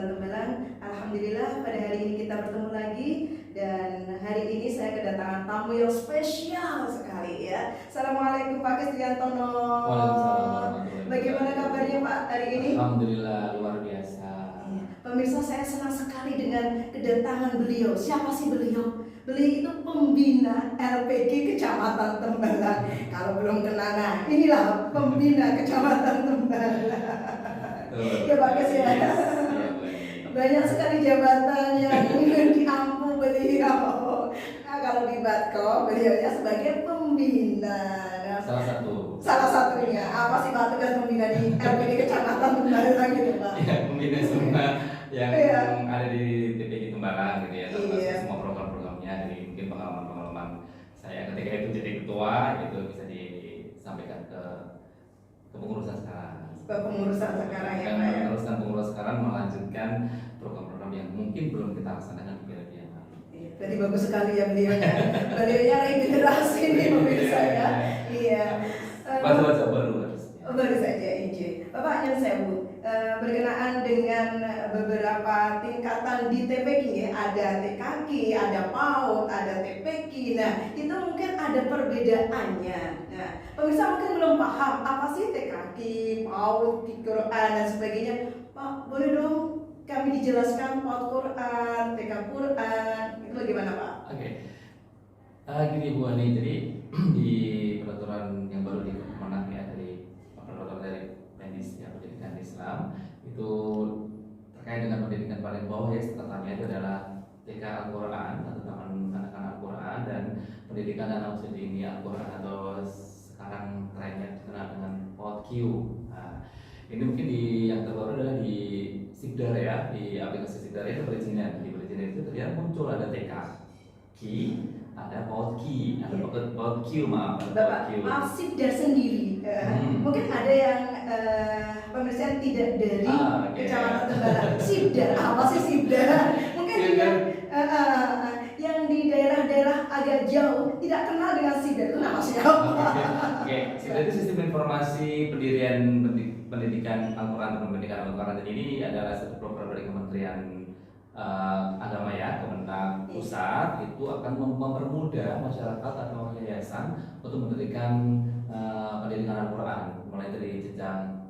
Tembalang. Alhamdulillah pada hari ini kita bertemu lagi, dan hari ini saya kedatangan tamu yang spesial sekali ya. Assalamualaikum Pak Kristiantono. Waalaikumsalam warahmatullahi wabarakatuh. Bagaimana kabarnya Pak hari ini? Alhamdulillah luar biasa. Pemirsa, saya senang sekali dengan kedatangan beliau. Siapa sih beliau? Beliau itu pembina LPG Kecamatan Tembalang. Kalau belum kenal, nah inilah pembina Kecamatan Tembalang. Ya Pak Kes ya. Banyak sekali jabatan yang diampu beliau. Nah, kalau di Batko beliaunya sebagai pembina. Nah, salah satunya apa sih Pak tugas pembina di LPG Kecamatan Tembalang gitu Pak? Ya, pembina semua yang ada di TPG Tembalang gitu ya, termasuk semua program-programnya, dari mungkin pengalaman-pengalaman saya ketika itu jadi ketua itu bisa disampaikan ke pengurusan sekarang. Pengurusan sekarang ya Pak ya. Meneruskan pengurus sekarang melanjutkan program-program yang mungkin belum kita laksanakan di periode yang lalu. Berarti bagus sekali ya beliaunya. Beliaunya regenerasi nih pemirsa ya. Iya. Baca-baca baru harusnya. Baru saja izin. Bapak Nyun Sewu, berkenaan dengan beberapa tingkatan di TPQ ya, ada TKQ, ada PAUD, ada TPQ. Nah, itu mungkin ada perbedaannya. Nah, pemirsa mungkin belum paham apa sih TKQ, PAUD, Quran dan sebagainya. Pak, boleh dong kami dijelaskan PAUD Quran, TK Quran, itu bagaimana Pak? Oke. Gini Bu Ani, jadi di peraturan yang baru di Kemenak ya, dari peraturan dari Pendis ya, pendidikan Islam itu terkait dengan pendidikan paling bawah ya, setelahnya itu adalah TK Al-Quran atau Taman Anak-anak Al-Quran, dan pendidikan anak usia dini Al-Quran atau sekarang trennya dikenal dengan PAUD Q. Nah, ini mungkin yang terbaru adalah di Sigdar ya, di aplikasi Sigdar itu perizinan. Di perizinan itu terlihat muncul ada TK ada PAUD ada PAUD Q, maaf. Maaf, Sigdar sendiri. Mungkin ada yang pemirsa tidak dari Kecamatan Tembalang. Sigdar, apa sih Sigdar? Mungkin yang di daerah-daerah agak jauh tidak kenal dengan Sigdar, itu nama siapa? Oke, Sigdar itu sistem informasi pendirian pendidikan Al-Quran atau pendidikan Al-Quran, dan ini adalah satu program dari Kementerian Agama ya, Kemenang Pusat, itu akan mempermudah masyarakat atau yayasan untuk mendirikan pendidikan Al-Quran, mulai dari jenjang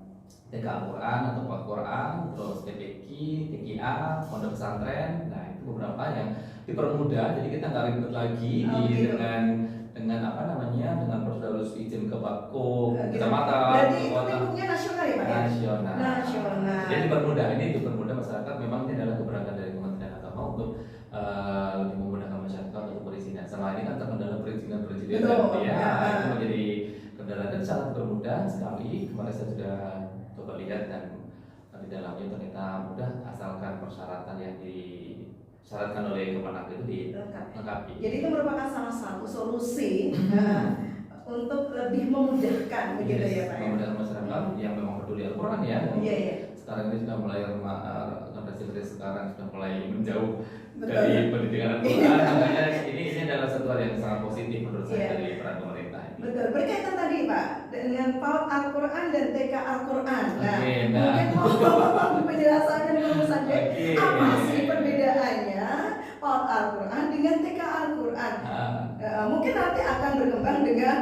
TK Al-Quran atau PAUD Quran, terus TPQ, TKA, pondok pesantren. Nah, itu beberapa yang dipermudah, jadi kita nggak ribet lagi dengan apa namanya, dengan proses harus izin ke Bakko, kecamatan, berarti itu lingkupnya nasional ya Pak? Nasional. Jadi dipermudah, ini dipermudah masyarakat. Memang ini adalah keberangkatan dari Kementerian Agama untuk lebih memudahkan masyarakat untuk perizinan. Selama ini kan terkendala perizinan ya, itu menjadi kendala dan sangat bermudah sekali. Kemarin saya sudah coba lihat dan di dalamnya ternyata mudah, asalkan persyaratan yang disyaratkan oleh Kemenak itu dilengkapi. Jadi itu merupakan salah satu solusi untuk lebih memudahkan begitu ya Pak. Memudahkan masyarakat yang memang peduli Al-Quran ya. Sekarang ini sudah mulai generasi sekarang sudah mulai menjauh dari pendidikan Al-Quran. Makanya ini adalah satu hal yang sangat positif menurut saya dari peran pemerintah. Betul, berkaitan tadi Pak dengan PAUD Al-Quran dan TK Al-Quran. Nah, mungkin penjelasannya dulu saja. Apa sih perbedaannya PAUD Al-Quran dengan TK Al-Quran? Mungkin nanti akan berkembang dengan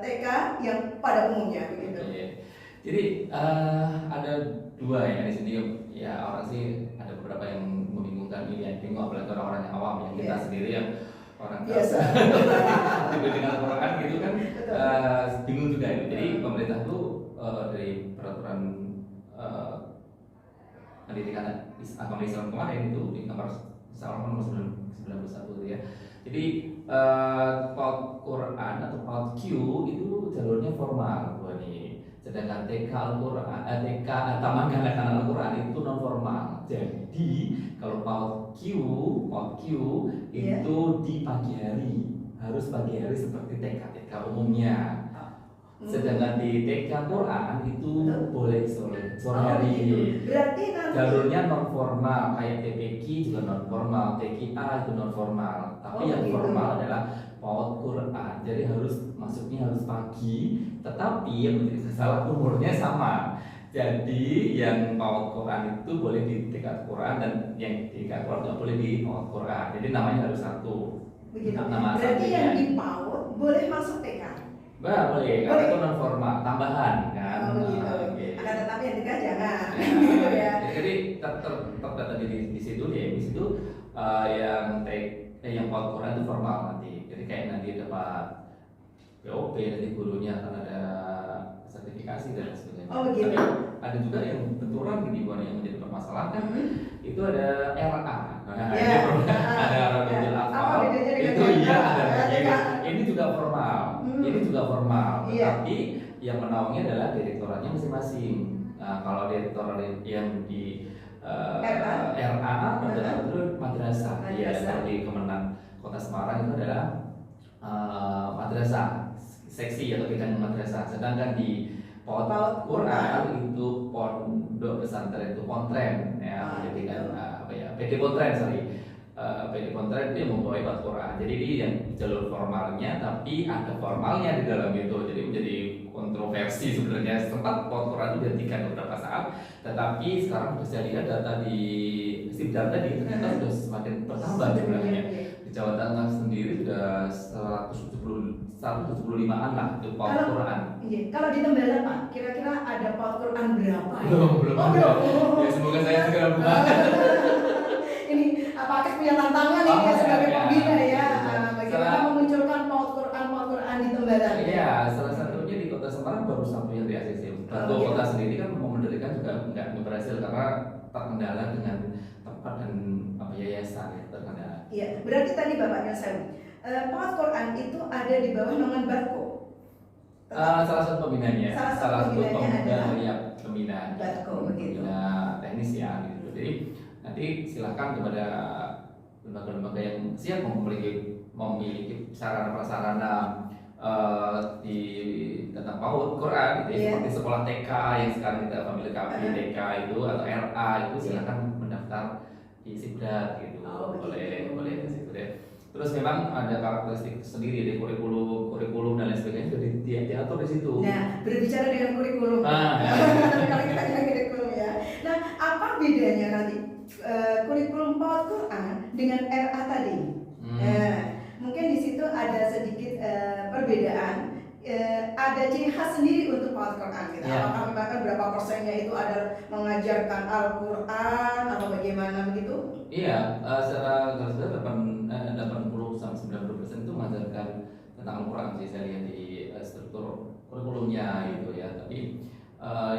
TK yang pada umumnya begitu. Jadi ada dua ya di sini ya, orang sih ada beberapa yang membingungkan ini ya, bingung apalagi orang-orang yang awam yang kita sendiri yang orang biasa dengan Al-Quran gitu kan, bingung juga itu. Jadi pemerintah tuh dari peraturan pendidikan agama Islam kemarin itu di nomor 91 ya. Jadi PAUD Quran atau PAUD Q itu jalurnya formal Bu Ani. Sedangkan TK Al-Quran, TK Taman Kanak-kanak Al-Quran itu non formal. Jadi kalau PAUD Q itu di pagi hari, harus pagi hari seperti TK umumnya. Sedangkan di TK Quran itu boleh sore hari. Berarti jalurnya non formal, kayak TPQ juga non formal, TKA itu non formal. Tapi yang formal adalah PAUD Quran. Jadi masuknya harus pagi, tetapi yang menjadi masalah umurnya sama. Jadi yang PAUD Quran itu boleh di TK Quran dan yang di TK Quran tidak boleh di PAUD Quran. Jadi namanya harus satu. Begitu. Nama Berarti satunya. yang di PAUD boleh masuk TK. Boleh, karena itu non formal, tambahan kan. Oh, begitu. Oke. Akan tetapi yang TK jangan. Ya, Gitu ya. Jadi terdata di situ deh, di situ yang PAUD Quran itu formal nanti. Jadi kayak nanti dapat POP dari gurunya akan ada sertifikasi dan sebagainya. Oh, begitu. Tapi ada juga yang benturan ini bukan yang menjadi permasalahan kan. Itu ada RA. Nah, Ya. ada Rabiul Apa Afal. bedanya dengan Itu yang iya TK? ada. TK. Ini juga formal. Ini juga formal. Iya. Tapi yang menaungi adalah direktoratnya masing-masing. Nah, kalau direktorat yang di RA itu madrasah. Iya, kalau di Kemenang Kota Semarang itu adalah madrasah, seksi atau bidang madrasah. Sedangkan di PAUD Quran itu pondok pesantren itu pontren ya, pendidikan PD pontren PD pontren itu yang membawa PAUD Quran. Jadi ini yang jalur formalnya, tapi ada formalnya di dalam itu. Jadi menjadi kontroversi sebenarnya. Sempat PAUD Quran itu dihentikan beberapa saat, tetapi sekarang sudah saya lihat data di Sibdar tadi ternyata sudah semakin bertambah jumlahnya. Di Jawa Tengah sendiri sudah 175-an lah itu PAUD Quran. Iya. Kalau di Tembalang Pak, kira-kira ada PAUD Quran berapa? Belum Oh, ada. belum. Ya semoga saya segera buka. Ini Pak Akis punya tantangan ini ya sebagai pembina ya. Bagaimana memunculkan PAUD Quran di Tembalang? Iya, salah satunya di Kota Semarang baru satu yang di ACC. Batu Kota sendiri kan mau mendirikan juga nggak berhasil karena terkendala dengan tempat dan yayasan ya, terkendala. Iya, berarti tadi Bapak nyelesain. PAUD Quran itu ada di bawah naungan Barko. Salah satu pembinanya. Salah satu pembinanya adalah ya, pembina. Barko, begitu. Pembina teknis ya gitu. Jadi nanti silakan kepada lembaga-lembaga yang siap memiliki sarana prasarana di tentang PAUD Quran gitu ya, seperti sekolah TK yang sekarang kita panggil TK itu atau RA itu silakan mendaftar di Sibdat gitu. Boleh di situ deh. Terus memang ada karakteristik sendiri dari kurikulum dan lain sebagainya sudah diatur di situ. Nah, berbicara dengan kurikulum. Kalau kita bilang kurikulum ya. Nah, apa bedanya nanti kurikulum PAUD Quran dengan RA tadi? Nah, mungkin di situ ada sedikit perbedaan. Ada ciri khas sendiri untuk PAUD Quran gitu. Ya. Apakah memang berapa persennya itu ada mengajarkan Al-Quran atau bagaimana begitu? Iya, secara garis besar 80-90% itu mengajarkan tentang Al-Quran sih saya lihat di struktur kurikulumnya gitu ya. Tapi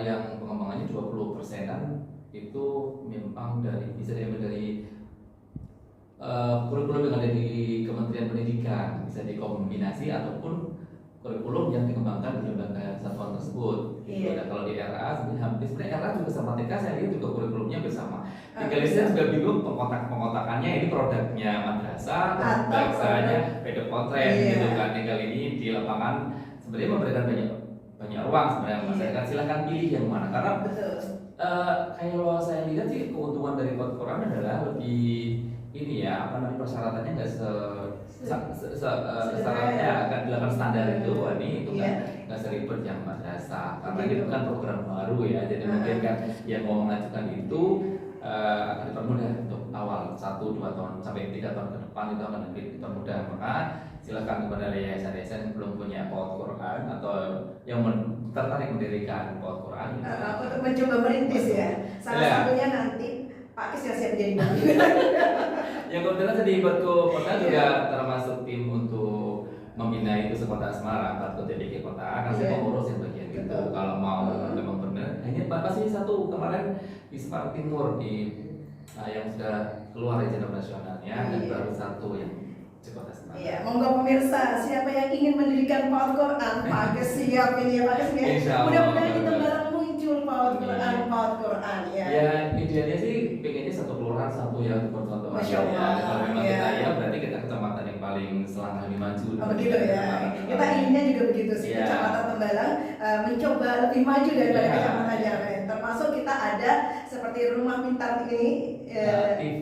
yang pengembangannya 20%-an itu memang bisa diambil dari kurikulum yang ada di Kementerian Pendidikan, bisa dikombinasi ataupun kurikulum yang dikembangkan di lembaga satuan tersebut. Gitu. Dan kalau di RA sebenarnya RA juga sama TK saya lihat juga kurikulumnya bersama. Tinggal di sini juga bingung pengotakannya ini produknya madrasah atau bangsanya PD pontren gitu kan. Tinggal ini di lapangan sebenarnya memberikan banyak ruang sebenarnya masyarakat. Silahkan pilih yang mana karena kalau saya lihat sih keuntungan dari PAUD Quran adalah lebih ini ya persyaratannya nggak syaratnya akan dilakukan standar itu nggak seribet yang madrasah karena ini bukan program baru ya, jadi mungkin kan yang mau mengajukan itu akan dipermudah untuk awal 1-2 tahun sampai 3 tahun ke depan itu akan lebih dipermudah. Maka silakan kepada yayasan-yayasan yang belum punya PAUD Quran atau yang tertarik mendirikan PAUD Quran untuk mencoba merintis ya. Salah satunya nanti Pak Kis yang siap jadi bagian. Yang kebetulan saya di Batko Kota juga termasuk tim untuk membina itu sekota Semarang, Batko TDK Kota, kan saya mengurus yang bagian itu. Kalau mau memang benar, hanya pasti satu kemarin di Semarang Timur yang sudah keluar izin operasionalnya dan baru satu yang di Kota Semarang. Iya, monggo pemirsa, siapa yang ingin mendirikan PAUD Quran, Pak Kis siap ini ya Pak Kis ya. Mudah-mudahan di Tembalang muncul PAUD Quran ya. Ya idealnya sih pengennya satu kelurahan satu ya untuk contoh. Masya Allah. Ya, kalau memang kita ya berarti kita kecamatan yang paling selangkah lebih maju. Oh begitu ya. Kita inginnya juga begitu sih. Kecamatan Tembalang mencoba lebih maju daripada kecamatan yang lain. Termasuk kita ada seperti rumah pintar ini,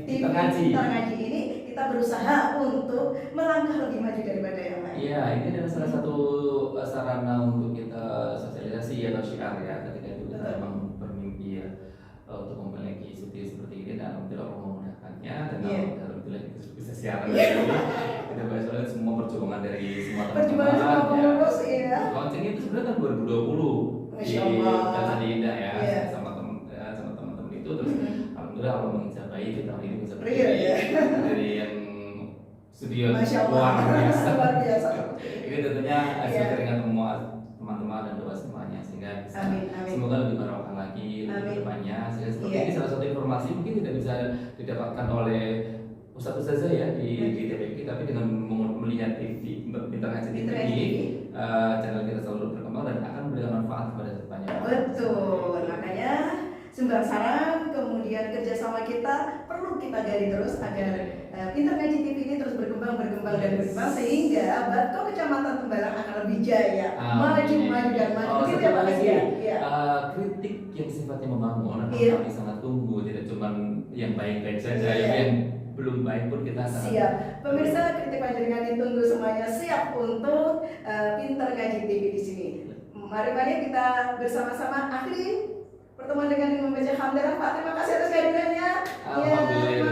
tim pintar ngaji ini kita berusaha untuk melangkah lebih maju daripada yang lain. Iya, ini adalah salah satu sarana untuk kita sosialisasi atau syiar ya ketika itu kita memang untuk memiliki studio seperti ini, dan alhamdulillah Allah memudahkannya, dan Iya. alhamdulillah kita bisa siaran lagi. Kita bahas soal semua perjuangan dari semua Perjuangan teman-teman. sama pengurus ya. Launching itu sebenarnya kan 2020 di Masya Allah. Dansa Indah ya, Iya. sama teman-teman itu, terus alhamdulillah Allah mencapai di tahun ini bisa Real ya. dari yang studio Masya Allah. luar biasa. Luar biasa. Ini tentunya hasil Iya. keringat semua teman-teman dan doa semuanya, sehingga bisa Amin, amin. semoga lebih barokah lagi Amin. lebih depannya. Sehingga seperti Iya. ini salah satu informasi mungkin tidak bisa didapatkan oleh ustaz-ustazah ya di TPK, tapi dengan melihat TV Pintar Ngaji TV, Pintar Ngaji TV. channel kita selalu berkembang dan akan memberikan manfaat kepada banyak orang. Betul, makanya sumbang saran kemudian kerjasama kita perlu kita gali terus agar Pintar Ngaji TV ini terus berkembang dan berkembang sehingga Batko Kecamatan Tembalang akan lebih jaya, maju dan maju. Begitu ya Pak Haji ya? Iya. Kritik yang sifatnya membangun Iya. kami sangat tunggu, tidak cuma yang baik-baik saja, Iya. yang belum baik pun kita sangat Siap. Pemirsa, kritik panjenengan ditunggu semuanya siap untuk Pintar Ngaji TV di sini. Mari kita bersama-sama akhiri pertemuan dengan membaca hamdalah Pak. Terima kasih atas kehadirannya. Alhamdulillah.